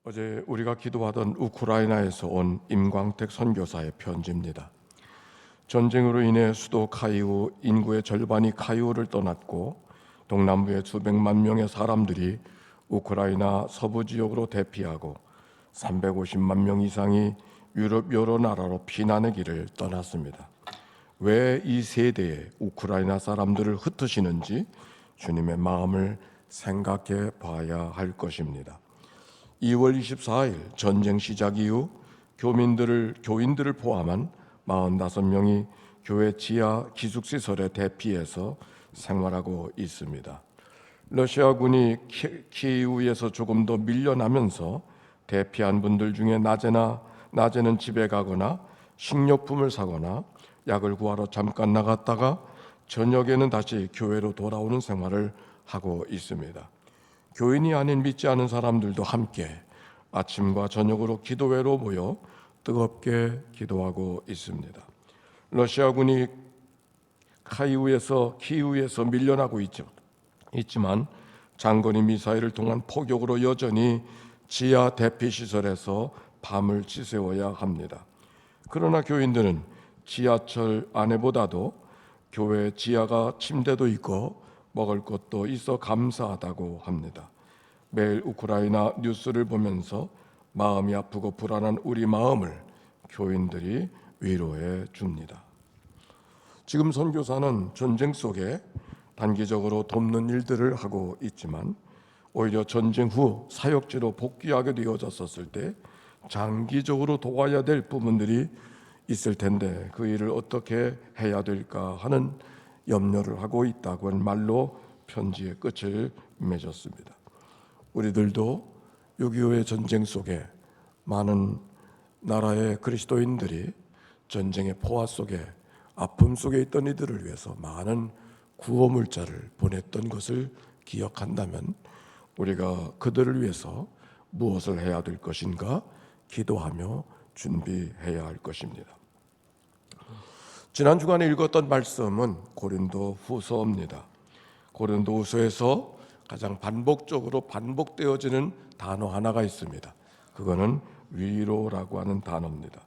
어제 우리가 기도하던 우크라이나에서 온 임광택 선교사의 편지입니다. 전쟁으로 인해 수도 카이우 인구의 절반이 카이우를 떠났고 동남부의 수백만 명의 사람들이 우크라이나 서부 지역으로 대피하고 350만 명 이상이 유럽 여러 나라로 피난의 길을 떠났습니다. 왜 이 세대의 우크라이나 사람들을 흩으시는지 주님의 마음을 생각해 봐야 할 것입니다. 2월 24일 전쟁 시작 이후 교인들을 포함한 45명이 교회 지하 기숙시설에 대피해서 생활하고 있습니다. 러시아군이 키이우에서 조금 더 밀려나면서 대피한 분들 중에 낮에는 집에 가거나 식료품을 사거나 약을 구하러 잠깐 나갔다가 저녁에는 다시 교회로 돌아오는 생활을 하고 있습니다. 교인이 아닌 믿지 않은 사람들도 함께 아침과 저녁으로 기도회로 모여 뜨겁게 기도하고 있습니다. 러시아군이 키이우에서 밀려나고 있지만 장거리 미사일을 통한 포격으로 여전히 지하 대피시설에서 밤을 지새워야 합니다. 그러나 교인들은 지하철 안에보다도 교회 지하가 침대도 있고 먹을 것도 있어 감사하다고 합니다. 매일 우크라이나 뉴스를 보면서 마음이 아프고 불안한 우리 마음을 교인들이 위로해 줍니다. 지금 선교사는 전쟁 속에 단기적으로 돕는 일들을 하고 있지만 오히려 전쟁 후 사역지로 복귀하게 되어졌을 때 장기적으로 도와야 될 부분들이 있을 텐데 그 일을 어떻게 해야 될까 하는 염려를 하고 있다고 한 말로 편지의 끝을 맺었습니다. 우리들도 6.25의 전쟁 속에 많은 나라의 그리스도인들이 전쟁의 포화 속에 아픔 속에 있던 이들을 위해서 많은 구호물자를 보냈던 것을 기억한다면 우리가 그들을 위해서 무엇을 해야 될 것인가 기도하며 준비해야 할 것입니다. 지난 주간에 읽었던 말씀은 고린도 후서입니다. 고린도 후서에서 가장 반복적으로 반복되어지는 단어 하나가 있습니다. 그거는 위로라고 하는 단어입니다.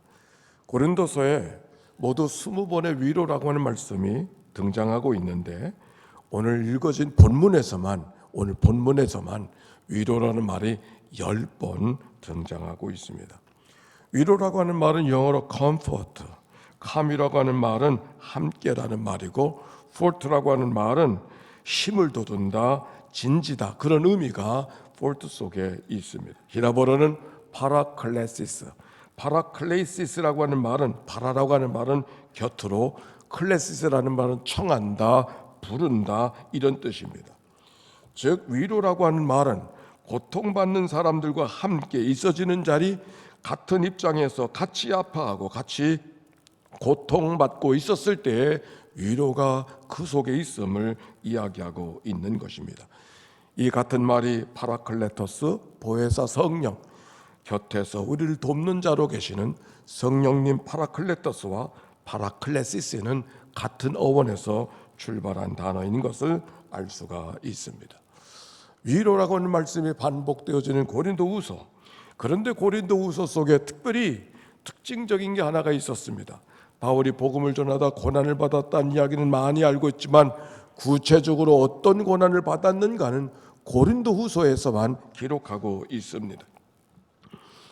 고린도서에 모두 20번의 위로라고 하는 말씀이 등장하고 있는데 오늘 읽어진 본문에서만 위로라는 말이 10번 등장하고 있습니다. 위로라고 하는 말은 영어로 comfort, calm이라고 하는 말은 함께라는 말이고 fort라고 하는 말은 힘을 돋운다, 진지다 그런 의미가 fort 속에 있습니다. 히라보로는 파라클레시스라고 하는 말은 파라라고 하는 말은 곁으로, 클레시스라는 말은 청한다, 부른다 이런 뜻입니다. 즉 위로라고 하는 말은 고통받는 사람들과 함께 있어지는 자리, 같은 입장에서 같이 아파하고 같이 고통받고 있었을 때 위로가 그 속에 있음을 이야기하고 있는 것입니다. 이 같은 말이 파라클레토스, 보혜사 성령, 곁에서 우리를 돕는 자로 계시는 성령님 파라클레토스와 파라클레시스는 같은 어원에서 출발한 단어인 것을 알 수가 있습니다. 위로라고 하는 말씀이 반복되어지는 고린도후서, 그런데 고린도후서 속에 특별히 특징적인 게 하나가 있었습니다. 바울이 복음을 전하다 고난을 받았다는 이야기는 많이 알고 있지만 구체적으로 어떤 고난을 받았는가는 고린도후서에서만 기록하고 있습니다.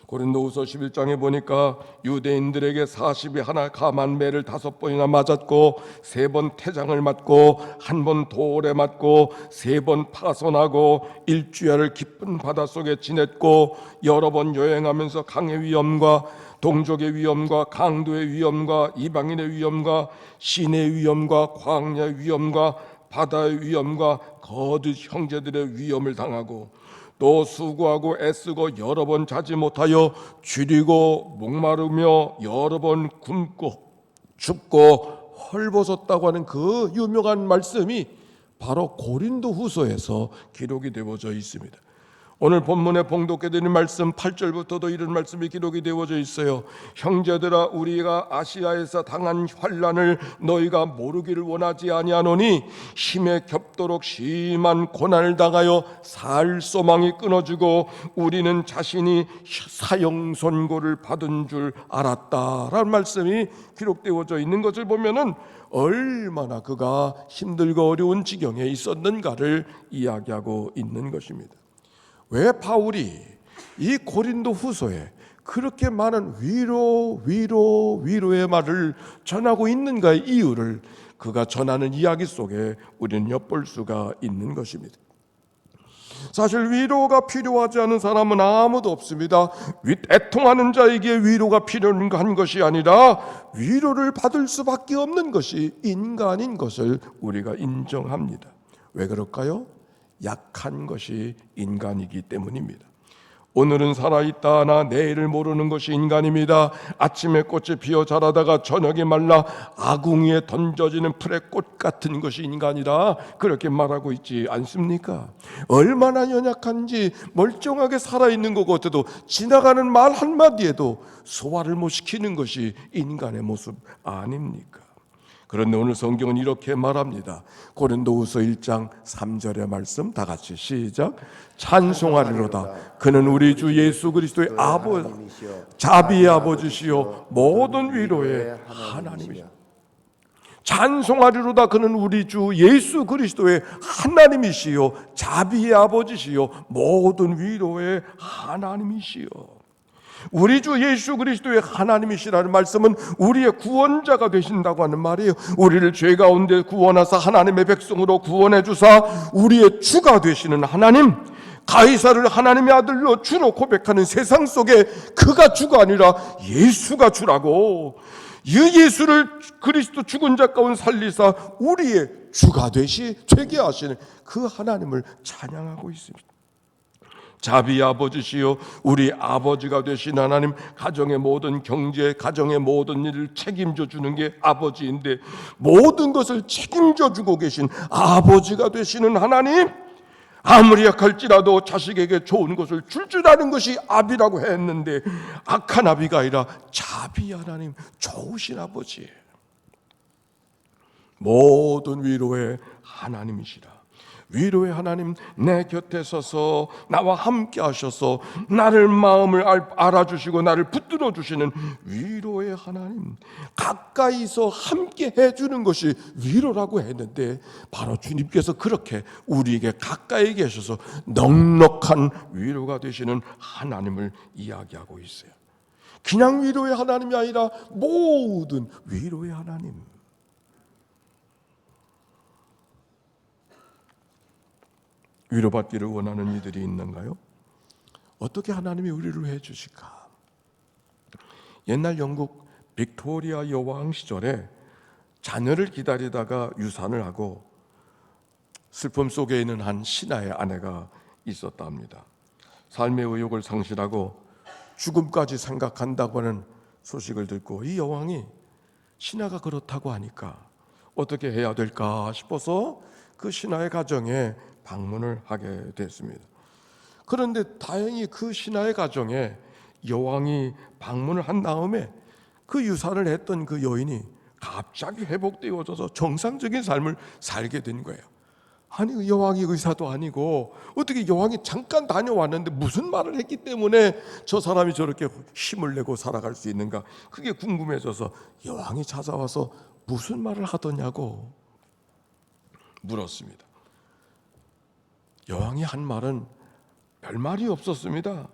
고린도후서 11장에 보니까 유대인들에게 40이 하나 감한 매를 5번이나 맞았고 3번 태장을 맞고 1번 돌에 맞고 3번 파손하고 일주일을 깊은 바닷속에 지냈고 여러 번 여행하면서 강의 위험과 동족의 위험과 강도의 위험과 이방인의 위험과 시내의 위험과 광야의 위험과 바다의 위험과 거듭 형제들의 위험을 당하고 또 수고하고 애쓰고 여러 번 자지 못하여 줄이고 목마르며 여러 번 굶고 춥고 헐벗었다고 하는 그 유명한 말씀이 바로 고린도후서에서 기록이 되어져 있습니다. 오늘 본문에 봉독해 드린 말씀 8절부터도 이런 말씀이 기록이 되어져 있어요. 형제들아, 우리가 아시아에서 당한 환난을 너희가 모르기를 원하지 아니하노니 힘에 겹도록 심한 고난을 당하여 살 소망이 끊어지고 우리는 자신이 사형 선고를 받은 줄 알았다라는 말씀이 기록되어져 있는 것을 보면은 얼마나 그가 힘들고 어려운 지경에 있었는가를 이야기하고 있는 것입니다. 왜 바울이 이 고린도 후서에 그렇게 많은 위로의 말을 전하고 있는가의 이유를 그가 전하는 이야기 속에 우리는 엿볼 수가 있는 것입니다. 사실 위로가 필요하지 않은 사람은 아무도 없습니다. 애통하는 자에게 위로가 필요한 것이 아니라 위로를 받을 수밖에 없는 것이 인간인 것을 우리가 인정합니다. 왜 그럴까요? 약한 것이 인간이기 때문입니다. 오늘은 살아있다나 내일을 모르는 것이 인간입니다. 아침에 꽃이 피어 자라다가 저녁에 말라 아궁이에 던져지는 풀의 꽃 같은 것이 인간이라 그렇게 말하고 있지 않습니까? 얼마나 연약한지 멀쩡하게 살아있는 것 같아도 지나가는 말 한마디에도 소화를 못 시키는 것이 인간의 모습 아닙니까? 그런데 오늘 성경은 이렇게 말합니다. 고린도후서 1장 3절의 말씀 다 같이 시작. 찬송하리로다. 그는 우리 주 예수 그리스도의 자비의 아버지시요 모든 위로의 하나님이시오. 찬송하리로다. 그는 우리 주 예수 그리스도의 하나님이시요 자비의 아버지시요 모든 위로의 하나님이시요. 우리 주 예수 그리스도의 하나님이시라는 말씀은 우리의 구원자가 되신다고 하는 말이에요. 우리를 죄 가운데 구원하사 하나님의 백성으로 구원해 주사 우리의 주가 되시는 하나님, 가이사를 하나님의 아들로 주로 고백하는 세상 속에 그가 주가 아니라 예수가 주라고, 이 예수를 그리스도 죽은 자 가운데 살리사 우리의 주가 되게 하시는 그 하나님을 찬양하고 있습니다. 자비의 아버지시요 우리 아버지가 되신 하나님, 가정의 모든 경제, 가정의 모든 일을 책임져 주는 게 아버지인데 모든 것을 책임져 주고 계신 아버지가 되시는 하나님, 아무리 약할지라도 자식에게 좋은 것을 줄 아는 것이 아비라고 했는데 악한 아비가 아니라 자비 하나님, 좋으신 아버지예요. 모든 위로의 하나님이시라. 위로의 하나님, 내 곁에 서서 나와 함께 하셔서 나를 마음을 알아주시고 나를 붙들어 주시는 위로의 하나님, 가까이서 함께 해주는 것이 위로라고 했는데 바로 주님께서 그렇게 우리에게 가까이 계셔서 넉넉한 위로가 되시는 하나님을 이야기하고 있어요. 그냥 위로의 하나님이 아니라 모든 위로의 하나님. 위로받기를 원하는 이들이 있는가요? 어떻게 하나님이 우리를 해주실까? 옛날 영국 빅토리아 여왕 시절에 자녀를 기다리다가 유산을 하고 슬픔 속에 있는 한 신하의 아내가 있었다 합니다. 삶의 의욕을 상실하고 죽음까지 생각한다고 하는 소식을 듣고 이 여왕이 신하가 그렇다고 하니까 어떻게 해야 될까 싶어서 그 신하의 가정에 방문을 하게 됐습니다. 그런데 다행히 그 신하의 가정에 여왕이 방문을 한 다음에 그 유산을 했던 그 여인이 갑자기 회복되어져서 정상적인 삶을 살게 된 거예요. 아니, 여왕이 의사도 아니고 어떻게 여왕이 잠깐 다녀왔는데 무슨 말을 했기 때문에 저 사람이 저렇게 힘을 내고 살아갈 수 있는가, 그게 궁금해져서 여왕이 찾아와서 무슨 말을 하더냐고 물었습니다. 여왕이 한 말은 별 말이 없었습니다.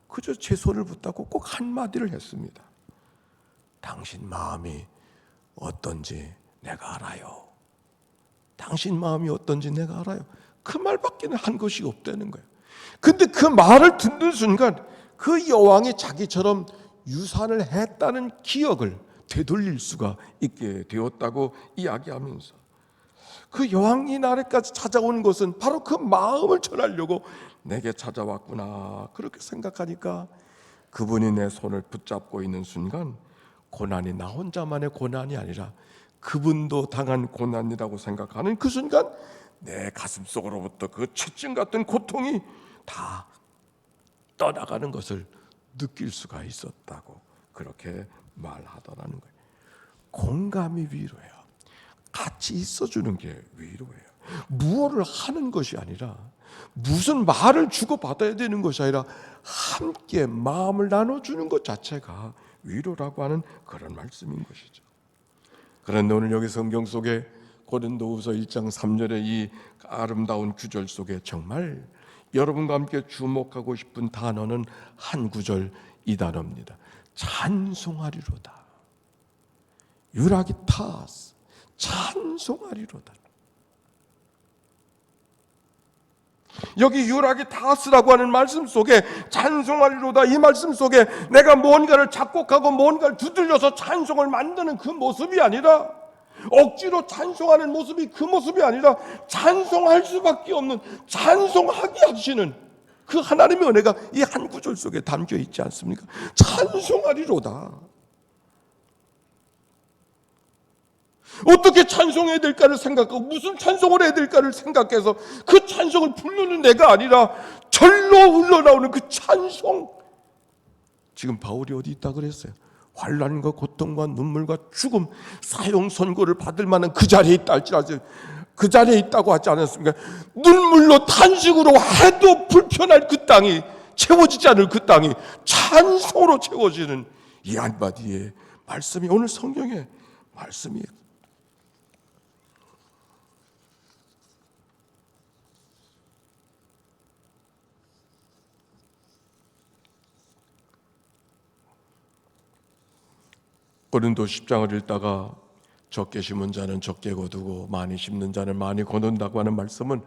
그저 제 손을 붙잡고 꼭 한마디를 했습니다. 당신 마음이 어떤지 내가 알아요. 당신 마음이 어떤지 내가 알아요. 그 말밖에 한 것이 없다는 거예요. 근데 그 말을 듣는 순간 그 여왕이 자기처럼 유산을 했다는 기억을 되돌릴 수가 있게 되었다고 이야기하면서 그 여왕이 나에까지 찾아온 것은 바로 그 마음을 전하려고 내게 찾아왔구나, 그렇게 생각하니까 그분이 내 손을 붙잡고 있는 순간 고난이 나 혼자만의 고난이 아니라 그분도 당한 고난이라고 생각하는 그 순간 내 가슴 속으로부터 그 채증 같은 고통이 다 떠나가는 것을 느낄 수가 있었다고 그렇게 말하더라는 거예요. 공감이 위로예요. 같이 있어주는 게 위로예요. 무엇을 하는 것이 아니라, 무슨 말을 주고받아야 되는 것이 아니라 함께 마음을 나눠주는 것 자체가 위로라고 하는 그런 말씀인 것이죠. 그런데 오늘 여기 성경 속에 고린도후서 1장 3절의 이 아름다운 구절 속에 정말 여러분과 함께 주목하고 싶은 단어는 한 구절, 이 단어입니다. 찬송하리로다. 유라기타스, 찬송하리로다. 여기 유라기타스라고 하는 말씀 속에 찬송하리로다, 이 말씀 속에 내가 뭔가를 작곡하고 뭔가를 두들려서 찬송을 만드는 그 모습이 아니라, 억지로 찬송하는 모습이 그 모습이 아니라, 찬송할 수밖에 없는, 찬송하게 하시는 그 하나님의 은혜가 이 한 구절 속에 담겨 있지 않습니까? 찬송하리로다. 어떻게 찬송해야 될까를 생각하고 무슨 찬송을 해야 될까를 생각해서 그 찬송을 부르는 내가 아니라 절로 흘러나오는 그 찬송. 지금 바울이 어디 있다 그랬어요? 환난과 고통과 눈물과 죽음, 사형 선고를 받을 만한 그 자리에 있다 할지라도 그 자리에 있다고 하지 않았습니까? 눈물로 탄식으로 해도 불편할 그 땅이, 채워지지 않을 그 땅이 찬송으로 채워지는 이 한마디의 말씀이 오늘 성경의 말씀이에요. 고린도 10장을 읽다가 적게 심은 자는 적게 거두고 많이 심는 자는 많이 거둔다고 하는 말씀은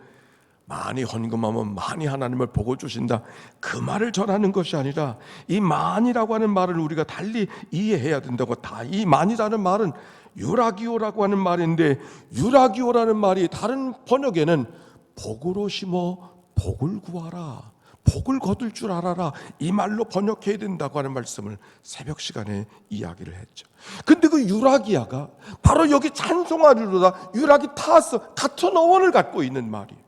많이 헌금하면 많이 하나님을 복을 주신다, 그 말을 전하는 것이 아니라, 이 많이라고 하는 말을 우리가 달리 이해해야 된다고. 다 이 많이라는 말은 유라기오라고 하는 말인데, 유라기오라는 말이 다른 번역에는 복으로 심어 복을 구하라, 복을 거둘 줄 알아라, 이 말로 번역해야 된다고 하는 말씀을 새벽 시간에 이야기를 했죠. 근데 그 유라기아가 바로 여기 찬송하리로다, 유라기타스, 같은 어원을 갖고 있는 말이에요.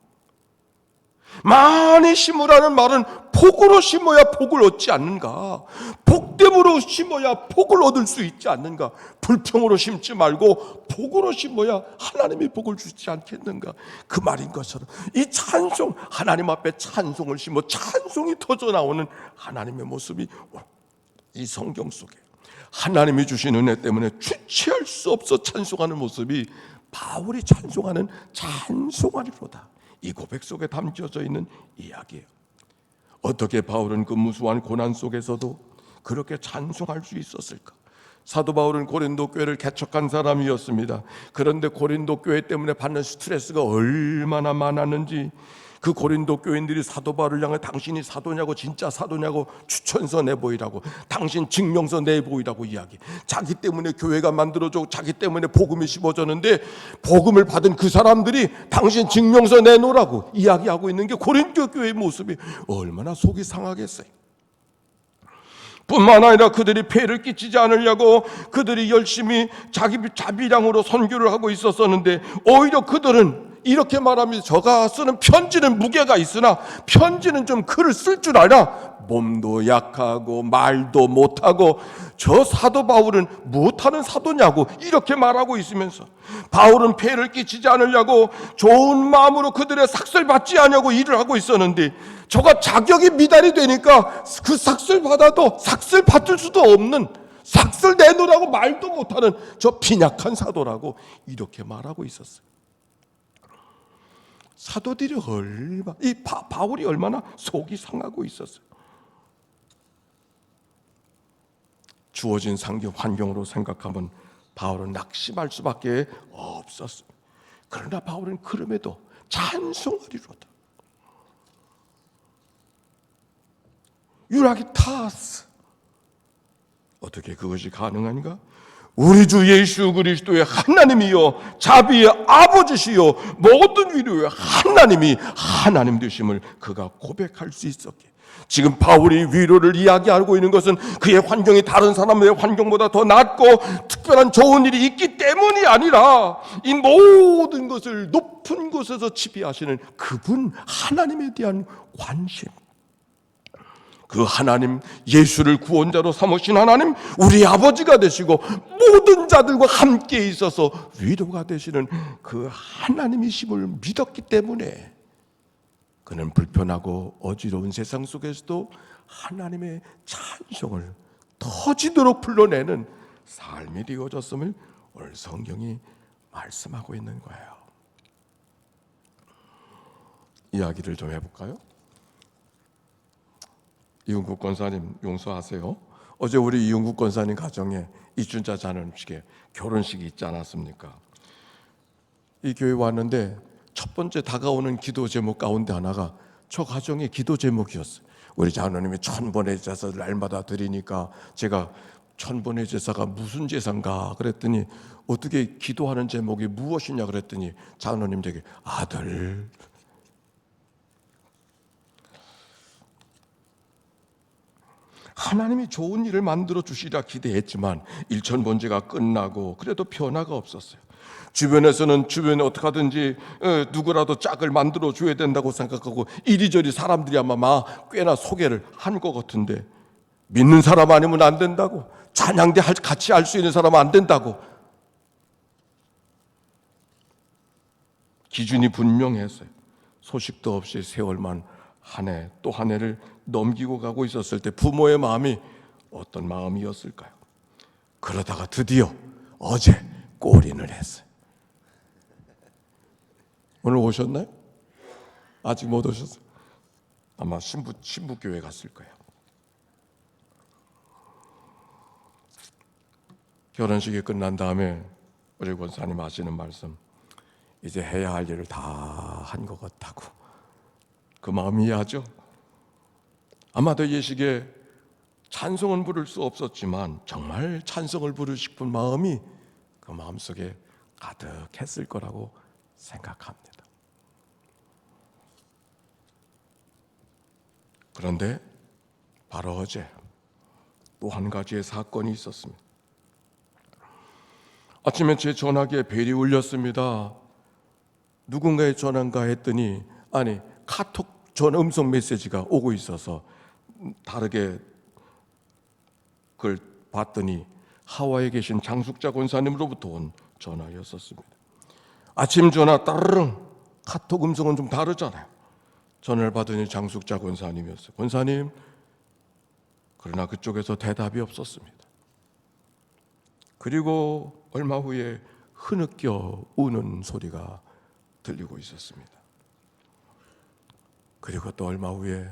많이 심으라는 말은 복으로 심어야 복을 얻지 않는가, 복됨으로 심어야 복을 얻을 수 있지 않는가, 불평으로 심지 말고 복으로 심어야 하나님이 복을 주지 않겠는가, 그 말인 것처럼 이 찬송, 하나님 앞에 찬송을 심어 찬송이 터져 나오는 하나님의 모습이 이 성경 속에 하나님이 주신 은혜 때문에 주체할 수 없어 찬송하는 모습이 바울이 찬송하는 찬송하리로다, 이 고백 속에 담겨져 있는 이야기예요. 어떻게 바울은 그 무수한 고난 속에서도 그렇게 찬송할 수 있었을까? 사도 바울은 고린도 교회를 개척한 사람이었습니다. 그런데 고린도 교회 때문에 받는 스트레스가 얼마나 많았는지, 그 고린도 교인들이 사도 바울을 향해 당신이 사도냐고, 진짜 사도냐고, 추천서 내보이라고, 당신 증명서 내보이라고 이야기. 자기 때문에 교회가 만들어져, 자기 때문에 복음이 심어졌는데 복음을 받은 그 사람들이 당신 증명서 내놓으라고 이야기하고 있는 게 고린도 교회의 모습이 얼마나 속이 상하겠어요. 뿐만 아니라 그들이 폐를 끼치지 않으려고 그들이 열심히 자기 자비량으로 선교를 하고 있었었는데, 오히려 그들은 이렇게 말합니다. 저가 쓰는 편지는 무게가 있으나 편지는 좀 글을 쓸 줄 알아. 몸도 약하고 말도 못하고 저 사도 바울은 못하는 사도냐고 이렇게 말하고 있으면서, 바울은 폐를 끼치지 않으려고 좋은 마음으로 그들의 삭설 받지 않냐고 일을 하고 있었는데, 저가 자격이 미달이 되니까 그 삭설 받아도 삭설 받을 수도 없는, 삭설 내놓으라고 말도 못하는 저 빈약한 사도라고 이렇게 말하고 있었어요. 사도들이 이 바울이 얼마나 속이 상하고 있었어요. 주어진 환경으로 생각하면 바울은 낙심할 수밖에 없었어요. 그러나 바울은 그럼에도 찬송하리로다. 유라기타스. 어떻게 그것이 가능한가? 우리 주 예수 그리스도의 하나님이요 자비의 아버지시요 모든 위로의 하나님이 하나님 되심을 그가 고백할 수 있었기에, 지금 바울이 위로를 이야기하고 있는 것은 그의 환경이 다른 사람의 환경보다 더 낫고 특별한 좋은 일이 있기 때문이 아니라, 이 모든 것을 높은 곳에서 지배하시는 그분 하나님에 대한 관심, 그 하나님, 예수를 구원자로 삼으신 하나님, 우리 아버지가 되시고 모든 자들과 함께 있어서 위로가 되시는 그 하나님이심을 믿었기 때문에 그는 불편하고 어지러운 세상 속에서도 하나님의 찬송을 터지도록 불러내는 삶이 되어졌음을 오늘 성경이 말씀하고 있는 거예요. 이야기를 좀 해볼까요? 이용국 권사님 용서하세요. 어제 우리 이용국 권사님 가정에 이춘자 자녀님식에 결혼식이 있지 않았습니까? 이 교회 왔는데 첫 번째 다가오는 기도 제목 가운데 하나가 저 가정의 기도 제목이었어요. 우리 자녀님이 천번의 제사를 날마다 드리니까 제가 천번의 제사가 무슨 제사인가 그랬더니 어떻게 기도하는 제목이 무엇이냐 그랬더니 자녀님 되게 아들, 하나님이 좋은 일을 만들어 주시리라 기대했지만 일천번제가 끝나고 그래도 변화가 없었어요. 주변에서는 주변에 어떻게 하든지 누구라도 짝을 만들어 줘야 된다고 생각하고 이리저리 사람들이 아마 꽤나 소개를 한 것 같은데 믿는 사람 아니면 안 된다고, 찬양대 같이 할 수 있는 사람은 안 된다고 기준이 분명했어요. 소식도 없이 세월만 한 해 또 한 해를 넘기고 가고 있었을 때 부모의 마음이 어떤 마음이었을까요? 그러다가 드디어 어제 골인을 했어요. 오늘 오셨나요? 아직 못 오셨어요? 아마 신부교회 갔을 거예요. 결혼식이 끝난 다음에 우리 권사님 하시는 말씀, 이제 해야 할 일을 다 한 것 같다고. 그 마음이 이해하죠? 아마도 예식에 찬송은 부를 수 없었지만 정말 찬송을 부르고 싶은 마음이 그 마음속에 가득했을 거라고 생각합니다. 그런데 바로 어제 또 한 가지의 사건이 있었습니다. 아침에 제 전화기에 벨이 울렸습니다. 누군가의 전화인가 했더니 아니 카톡 전 음성 메시지가 오고 있어서 다르게 그걸 봤더니 하와이에 계신 장숙자 권사님으로부터 온 전화였었습니다. 아침 전화 따르릉, 카톡 음성은 좀 다르잖아요. 전화를 받으니 장숙자 권사님이었어요. 권사님, 그러나 그쪽에서 대답이 없었습니다. 그리고 얼마 후에 흐느껴 우는 소리가 들리고 있었습니다. 그리고 또 얼마 후에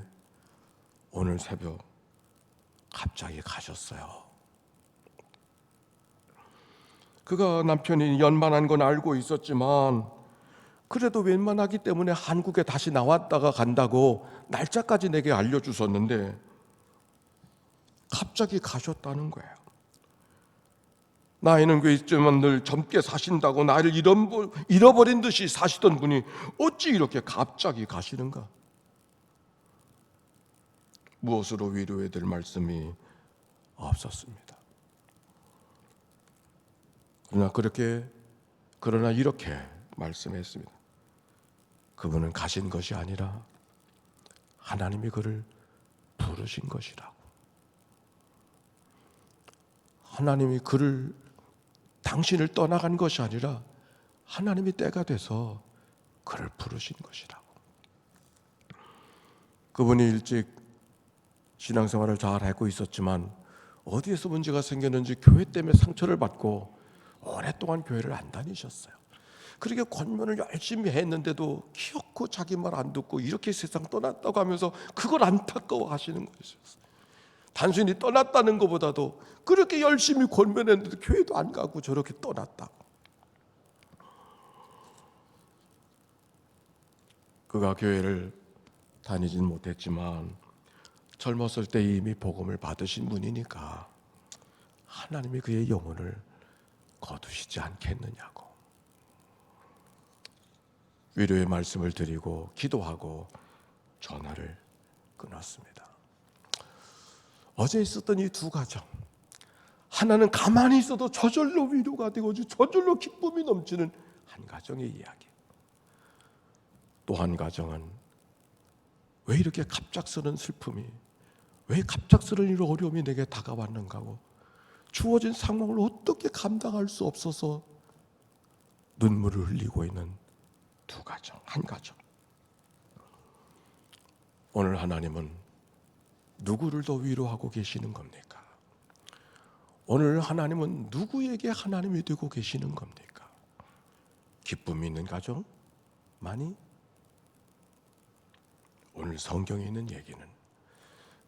오늘 새벽 갑자기 가셨어요. 그가 남편이 연만한 건 알고 있었지만 그래도 웬만하기 때문에 한국에 다시 나왔다가 간다고 날짜까지 내게 알려주셨는데 갑자기 가셨다는 거예요. 나이는 꽤 있지만 늘 젊게 사신다고 나를 잃어버린 듯이 사시던 분이 어찌 이렇게 갑자기 가시는가? 무엇으로 위로해야 될 말씀이 없었습니다. 그러나 이렇게 말씀했습니다. 그분은 가신 것이 아니라 하나님이 그를 부르신 것이라고. 하나님이 당신을 떠나간 것이 아니라 하나님이 때가 돼서 그를 부르신 것이라고. 그분이 일찍 신앙생활을 잘 하고 있었지만 어디에서 문제가 생겼는지 교회 때문에 상처를 받고 오랫동안 교회를 안 다니셨어요. 그렇게 권면을 열심히 했는데도 기어코 자기 말 안 듣고 이렇게 세상 떠났다고 하면서 그걸 안타까워 하시는 것이었어요. 단순히 떠났다는 것보다도 그렇게 열심히 권면했는데도 교회도 안 가고 저렇게 떠났다고. 그가 교회를 다니진 못했지만 젊었을 때 이미 복음을 받으신 분이니까 하나님이 그의 영혼을 거두시지 않겠느냐고 위로의 말씀을 드리고 기도하고 전화를 끊었습니다. 어제 있었던 이 두 가정, 하나는 가만히 있어도 저절로 위로가 되고 저절로 기쁨이 넘치는 한 가정의 이야기, 또 한 가정은 왜 이렇게 갑작스런 슬픔이, 왜 갑작스러운 이런 어려움이 내게 다가왔는가 하고 주어진 상황을 어떻게 감당할 수 없어서 눈물을 흘리고 있는 두 가정, 한 가정. 오늘 하나님은 누구를 더 위로하고 계시는 겁니까? 오늘 하나님은 누구에게 하나님이 되고 계시는 겁니까? 기쁨이 있는 가정? 많이? 오늘 성경에 있는 얘기는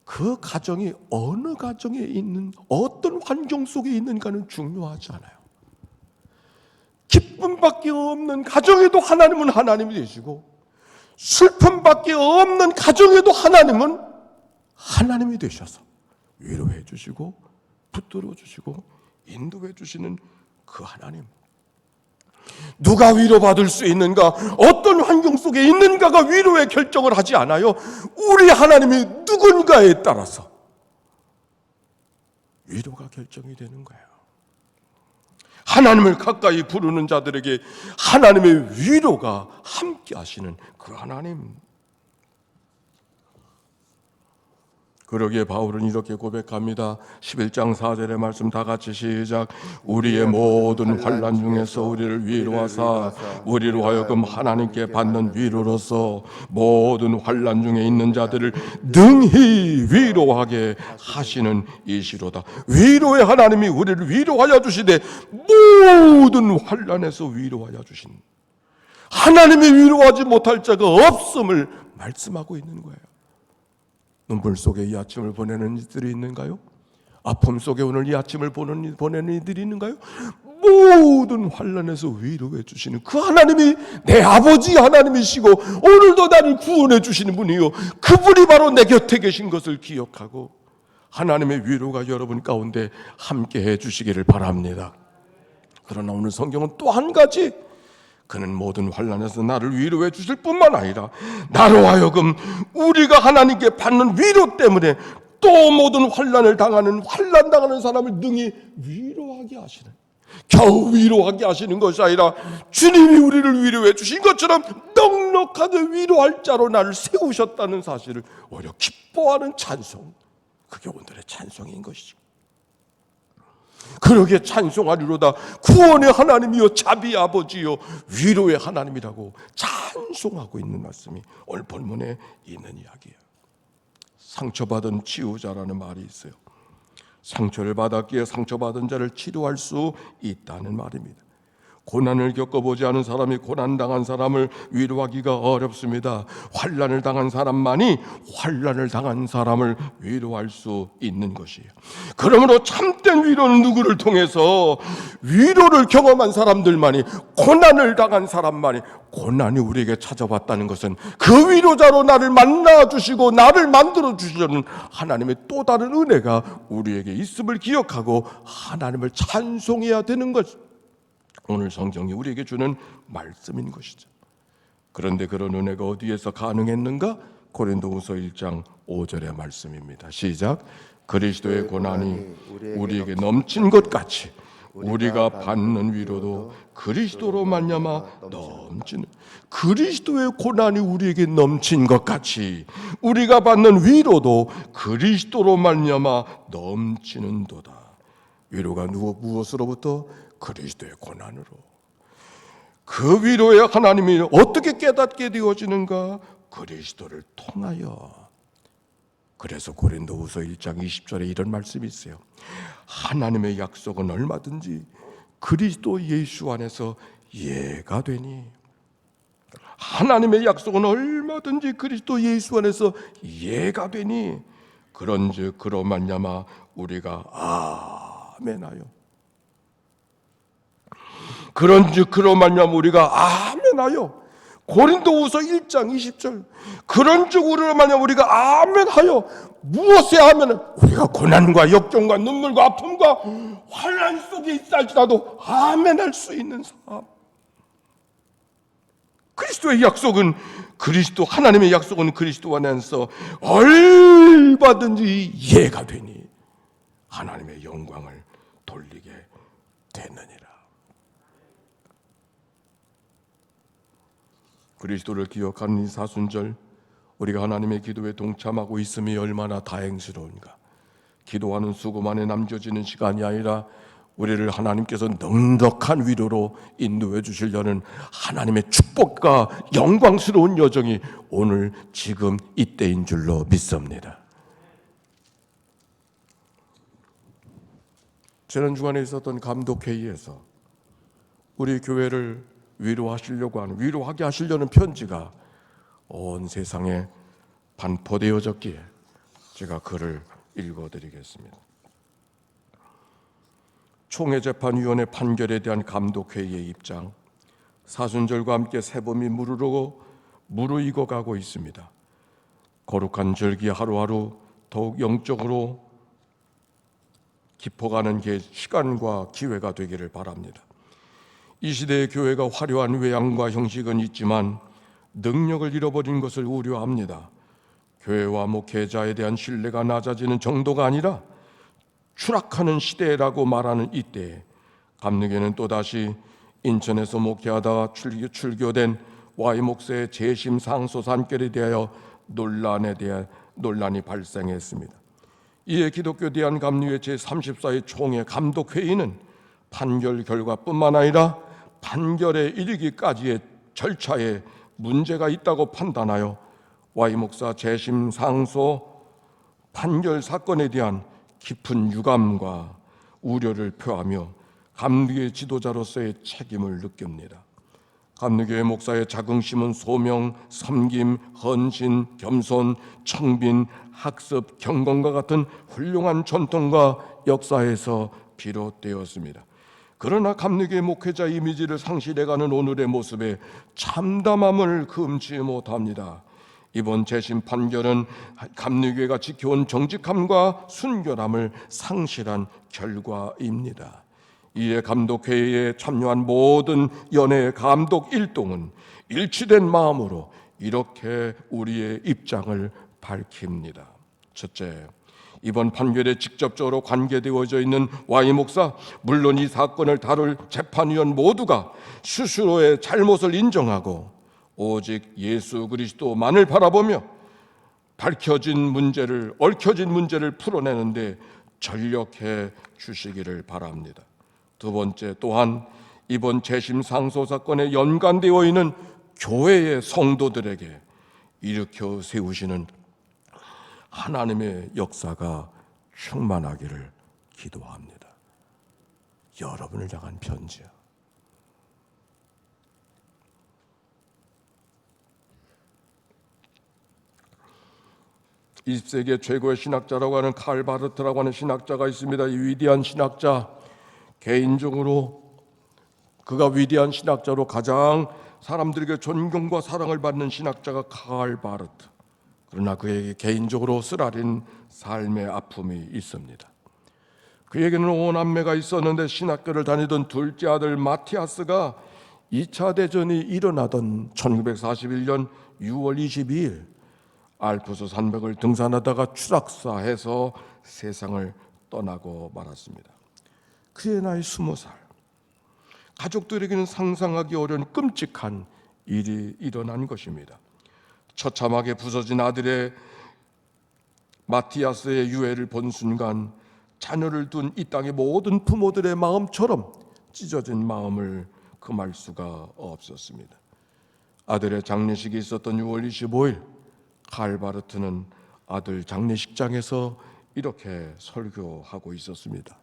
그 가정이 어느 가정에 있는 어떤 환경 속에 있는가는 중요하지 않아요. 기쁨밖에 없는 가정에도 하나님은 하나님이 되시고 슬픔밖에 없는 가정에도 하나님은 하나님이 되셔서 위로해 주시고 붙들어 주시고 인도해 주시는 그 하나님. 누가 위로받을 수 있는가, 어떤 환경 속에 있는가가 위로의 결정을 하지 않아요. 우리 하나님이 누군가에 따라서 위로가 결정이 되는 거예요. 하나님을 가까이 부르는 자들에게 하나님의 위로가 함께 하시는 그 하나님. 그러기에 바울은 이렇게 고백합니다. 11장 4절의 말씀 다 같이 시작. 우리의 모든 환난 중에서 우리를 위로하사 우리로 하여금 하나님께 받는 위로로서 모든 환난 중에 있는 자들을 능히 위로하게 하시는 이시로다. 위로의 하나님이 우리를 위로하여 주시되 모든 환난에서 위로하여 주신 하나님이 위로하지 못할 자가 없음을 말씀하고 있는 거예요. 눈물 속에 이 아침을 보내는 이들이 있는가요? 아픔 속에 오늘 이 아침을 보내는 이들이 있는가요? 모든 환난에서 위로해 주시는 그 하나님이 내 아버지 하나님이시고 오늘도 나를 구원해 주시는 분이요, 그분이 바로 내 곁에 계신 것을 기억하고 하나님의 위로가 여러분 가운데 함께 해 주시기를 바랍니다. 그러나 오늘 성경은 또 한 가지, 그는 모든 환난에서 나를 위로해 주실 뿐만 아니라 나로 하여금 우리가 하나님께 받는 위로 때문에 또 모든 환난을 당하는 사람을 능히 위로하게 하시는, 겨우 위로하게 하시는 것이 아니라 주님이 우리를 위로해 주신 것처럼 넉넉하게 위로할 자로 나를 세우셨다는 사실을 오히려 기뻐하는 찬송, 그게 오늘의 찬송인 것이죠. 그러게 찬송하리로다. 구원의 하나님이요 자비의 아버지요 위로의 하나님이라고 찬송하고 있는 말씀이 오늘 본문에 있는 이야기예요. 상처받은 치유자라는 말이 있어요. 상처를 받았기에 상처받은 자를 치료할 수 있다는 말입니다. 고난을 겪어보지 않은 사람이 고난당한 사람을 위로하기가 어렵습니다. 환난을 당한 사람만이 환난을 당한 사람을 위로할 수 있는 것이에요. 그러므로 참된 위로는 누구를 통해서? 위로를 경험한 사람들만이, 고난을 당한 사람만이. 고난이 우리에게 찾아왔다는 것은 그 위로자로 나를 만나주시고 나를 만들어주시려는 하나님의 또 다른 은혜가 우리에게 있음을 기억하고 하나님을 찬송해야 되는 것, 오늘 성경이 우리에게 주는 말씀인 것이죠. 그런데 그런 은혜가 어디에서 가능했는가? 고린도후서 1장 5절의 말씀입니다. 시작. 그리스도의 고난이 우리에게 넘친 것 같이 우리가 받는 위로도 그리스도로 말미암아 넘치는, 그리스도의 고난이 우리에게 넘친 것 같이 우리가 받는 위로도 그리스도로 말미암아 넘치는도다. 위로가 무엇으로부터? 그리스도의 고난으로. 그 위로의 하나님이 어떻게 깨닫게 되어지는가? 그리스도를 통하여. 그래서 고린도후서 1장 20절에 이런 말씀이 있어요. 하나님의 약속은 얼마든지 그리스도 예수 안에서 예가 되니. 하나님의 약속은 얼마든지 그리스도 예수 안에서 예가 되니. 그런즉 그로 말미암아 우리가 아멘하여, 그런즉 그로 말미암아 우리가 아멘하여. 고린도후서 1장 20절. 그런즉 우리로 말미암아 우리가 아멘하여. 무엇에 아멘은? 우리가 고난과 역경과 눈물과 아픔과 환난 속에 있을지라도 아멘할 수 있는 삶. 그리스도의 약속은, 그리스도 하나님의 약속은 그리스도 안에서 얼마든지 예가 되니 하나님의 영광을 돌리게 되느니라. 그리스도를 기억하는 이 사순절, 우리가 하나님의 기도에 동참하고 있음이 얼마나 다행스러운가. 기도하는 수고만에 남겨지는 시간이 아니라 우리를 하나님께서 넉넉한 위로로 인도해 주시려는 하나님의 축복과 영광스러운 여정이 오늘 지금 이때인 줄로 믿습니다. 지난 주간에 있었던 감독회의에서 우리 교회를 위로하게 하시려는 편지가 온 세상에 반포되어졌기에 제가 글을 읽어드리겠습니다. 총회재판위원회 판결에 대한 감독회의의 입장, 사순절과 함께 세범이 무르익어가고 있습니다. 거룩한 절기 하루하루 더욱 영적으로 깊어가는 시간과 기회가 되기를 바랍니다. 이 시대의 교회가 화려한 외양과 형식은 있지만 능력을 잃어버린 것을 우려합니다. 교회와 목회자에 대한 신뢰가 낮아지는 정도가 아니라 추락하는 시대라고 말하는 이때에 감리교는 또다시 인천에서 목회하다가 출교된 Y 목사의 재심 상소 산결에 대하여 논란이 발생했습니다. 이에 기독교 대한감리회 제34회 총회 감독회의는 판결 결과뿐만 아니라 판결에 이르기까지의 절차에 문제가 있다고 판단하여 Y 목사 재심 상소 판결 사건에 대한 깊은 유감과 우려를 표하며 감리교의 지도자로서의 책임을 느낍니다. 감리교회 목사의 자긍심은 소명, 섬김, 헌신, 겸손, 청빈, 학습, 경건과 같은 훌륭한 전통과 역사에서 비롯되었습니다. 그러나 감리교회 목회자 이미지를 상실해가는 오늘의 모습에 참담함을 금치 못합니다. 이번 재심 판결은 감리교회가 지켜온 정직함과 순결함을 상실한 결과입니다. 이에 감독회의에 참여한 모든 연회 감독 일동은 일치된 마음으로 이렇게 우리의 입장을 밝힙니다. 첫째, 이번 판결에 직접적으로 관계되어져 있는 Y 목사, 물론 이 사건을 다룰 재판위원 모두가 스스로의 잘못을 인정하고 오직 예수 그리스도만을 바라보며 얽혀진 문제를 풀어내는데 전력해 주시기를 바랍니다. 두 번째, 또한 이번 재심 상소 사건에 연관되어 있는 교회의 성도들에게 일으켜 세우시는 하나님의 역사가 충만하기를 기도합니다. 여러분을 향한 편지야. 20세기의 최고의 신학자라고 하는 칼 바르트라고 하는 신학자가 있습니다. 이 위대한 신학자, 개인적으로 그가 위대한 신학자로 가장 사람들에게 존경과 사랑을 받는 신학자가 칼 바르트. 그러나 그에게 개인적으로 쓰라린 삶의 아픔이 있습니다. 그에게는 5남매가 있었는데 신학교를 다니던 둘째 아들 마티아스가 2차 대전이 일어나던 1941년 6월 22일 알프스 산맥을 등산하다가 추락사해서 세상을 떠나고 말았습니다. 그의 나이 20살. 가족들에게는 상상하기 어려운 끔찍한 일이 일어난 것입니다. 처참하게 부서진 아들의 마티아스의 유해를 본 순간 자녀를 둔 이 땅의 모든 부모들의 마음처럼 찢어진 마음을 금할 수가 없었습니다. 아들의 장례식이 있었던 6월 25일 칼 바르트는 아들 장례식장에서 이렇게 설교하고 있었습니다.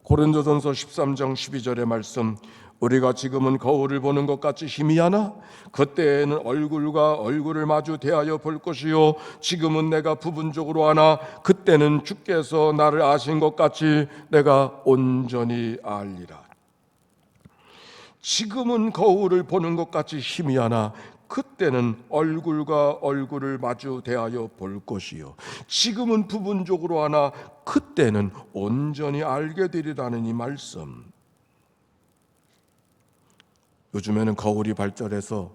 고린도전서 13장 12절의 말씀, 우리가 지금은 거울을 보는 것 같이 희미하나 그때에는 얼굴과 얼굴을 마주 대하여 볼 것이요 지금은 내가 부분적으로 하나 그때는 주께서 나를 아신 것 같이 내가 온전히 알리라. 지금은 거울을 보는 것 같이 희미하나 그때는 얼굴과 얼굴을 마주 대하여 볼 것이요 지금은 부분적으로 하나 그때는 온전히 알게 되리라는 이 말씀. 요즘에는 거울이 발달해서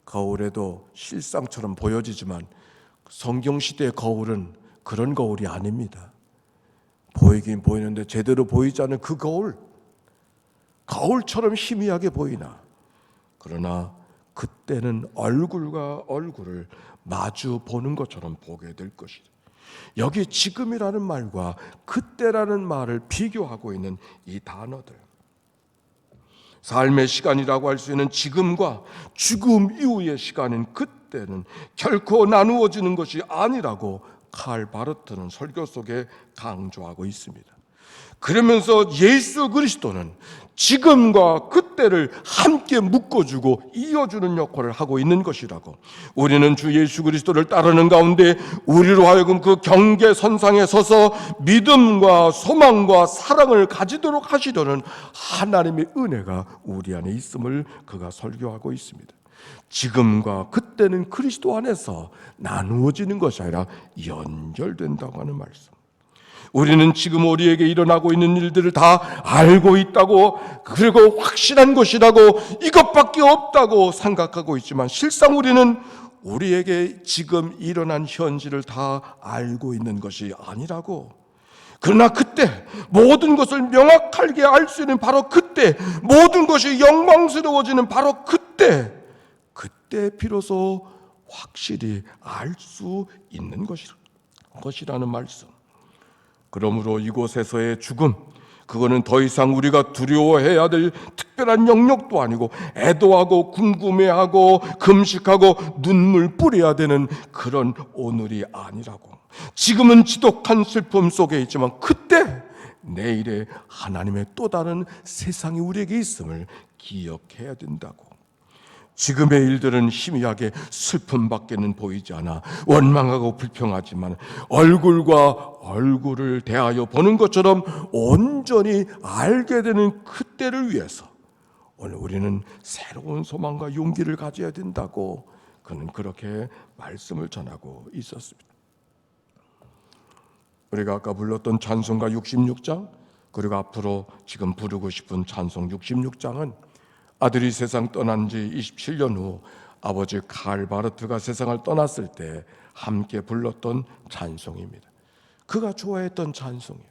거울에도 실상처럼 보여지지만 성경시대의 거울은 그런 거울이 아닙니다. 보이긴 보이는데 제대로 보이지 않는 그 거울처럼 희미하게 보이나 그러나 그때는 얼굴과 얼굴을 마주 보는 것처럼 보게 될 것이다. 여기 지금이라는 말과 그때라는 말을 비교하고 있는 이 단어들, 삶의 시간이라고 할 수 있는 지금과 죽음 이후의 시간인 그때는 결코 나누어지는 것이 아니라고 칼 바르트는 설교 속에 강조하고 있습니다. 그러면서 예수 그리스도는 지금과 그때를 함께 묶어주고 이어주는 역할을 하고 있는 것이라고, 우리는 주 예수 그리스도를 따르는 가운데 우리로 하여금 그 경계선상에 서서 믿음과 소망과 사랑을 가지도록 하시려는 하나님의 은혜가 우리 안에 있음을 그가 설교하고 있습니다. 지금과 그때는 그리스도 안에서 나누어지는 것이 아니라 연결된다고 하는 말씀. 우리는 지금 우리에게 일어나고 있는 일들을 다 알고 있다고, 그리고 확실한 것이라고, 이것밖에 없다고 생각하고 있지만 실상 우리는 우리에게 지금 일어난 현실을 다 알고 있는 것이 아니라고. 그러나 그때 모든 것을 명확하게 알 수 있는 바로 그때, 모든 것이 영광스러워지는 바로 그때 비로소 확실히 알 수 있는 것이라는 말씀. 그러므로 이곳에서의 죽음, 그거는 더 이상 우리가 두려워해야 될 특별한 영역도 아니고, 애도하고 궁금해하고 금식하고 눈물 뿌려야 되는 그런 오늘이 아니라고. 지금은 지독한 슬픔 속에 있지만 그때 내일에 하나님의 또 다른 세상이 우리에게 있음을 기억해야 된다고. 지금의 일들은 희미하게 슬픔밖에는 보이지 않아 원망하고 불평하지만 얼굴과 얼굴을 대하여 보는 것처럼 온전히 알게 되는 그때를 위해서 오늘 우리는 새로운 소망과 용기를 가져야 된다고 그는 그렇게 말씀을 전하고 있었습니다. 우리가 아까 불렀던 찬송가 66장, 그리고 앞으로 지금 부르고 싶은 찬송 66장은 아들이 세상 떠난 지 27년 후 아버지 칼 바르트가 세상을 떠났을 때 함께 불렀던 찬송입니다. 그가 좋아했던 찬송이에요.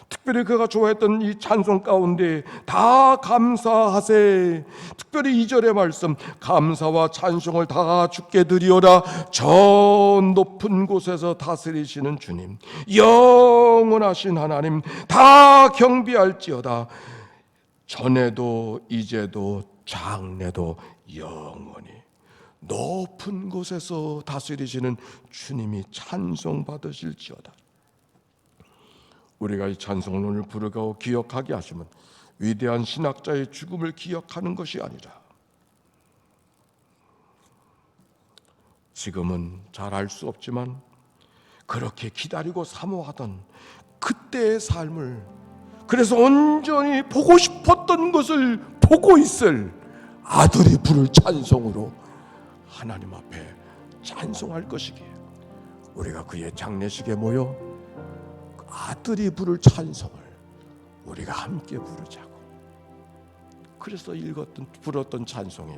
특별히 그가 좋아했던 이 찬송 가운데 다 감사하세, 특별히 2절의 말씀, 감사와 찬송을 다 주께 드리오라. 저 높은 곳에서 다스리시는 주님, 영원하신 하나님, 다 경배할지어다. 전에도 이제도 장래도 영원히 높은 곳에서 다스리시는 주님이 찬송 받으실지어다. 우리가 이 찬송을 오늘 부르고 기억하게 하시면 위대한 신학자의 죽음을 기억하는 것이 아니라, 지금은 잘 알 수 없지만 그렇게 기다리고 사모하던 그때의 삶을, 그래서 온전히 보고 싶었던 것을 보고 있을 아들이 부를 찬송으로 하나님 앞에 찬송할 것이기에 우리가 그의 장례식에 모여 아들이 부를 찬송을 우리가 함께 부르자고. 그래서 불었던 찬송이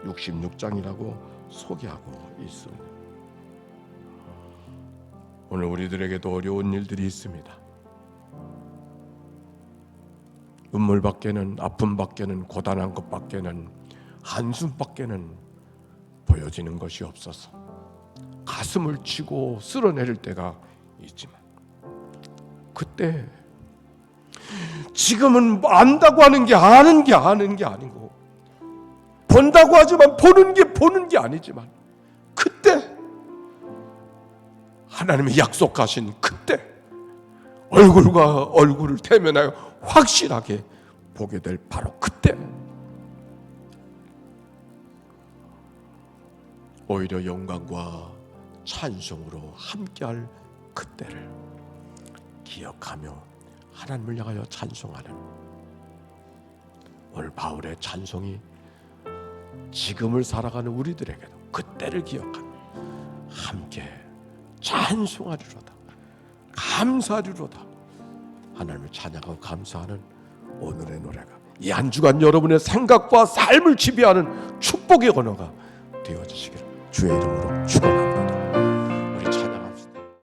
66장이라고 소개하고 있습니다. 오늘 우리들에게도 어려운 일들이 있습니다. 눈물밖에는, 아픔밖에는, 고단한 것밖에는, 한숨밖에는 보여지는 것이 없어서 가슴을 치고 쓸어내릴 때가 있지만, 그때 지금은 안다고 하는 게 아는 게 아니고, 본다고 하지만 보는 게 아니지만, 그때 하나님이 약속하신 그때 얼굴과 얼굴을 대면하여 확실하게 보게 될 바로 그때, 오히려 영광과 찬송으로 함께할 그때를 기억하며 하나님을 향하여 찬송하는 오늘 바울의 찬송이 지금을 살아가는 우리들에게도 그때를 기억하며 함께 찬송하리로다, 감사하리로다, 하나님을 찬양하고 감사하는 오늘의 노래가 이 한 주간 여러분의 생각과 삶을 지배하는 축복의 언어가 되어지시기를 주의 이름으로 축원합니다.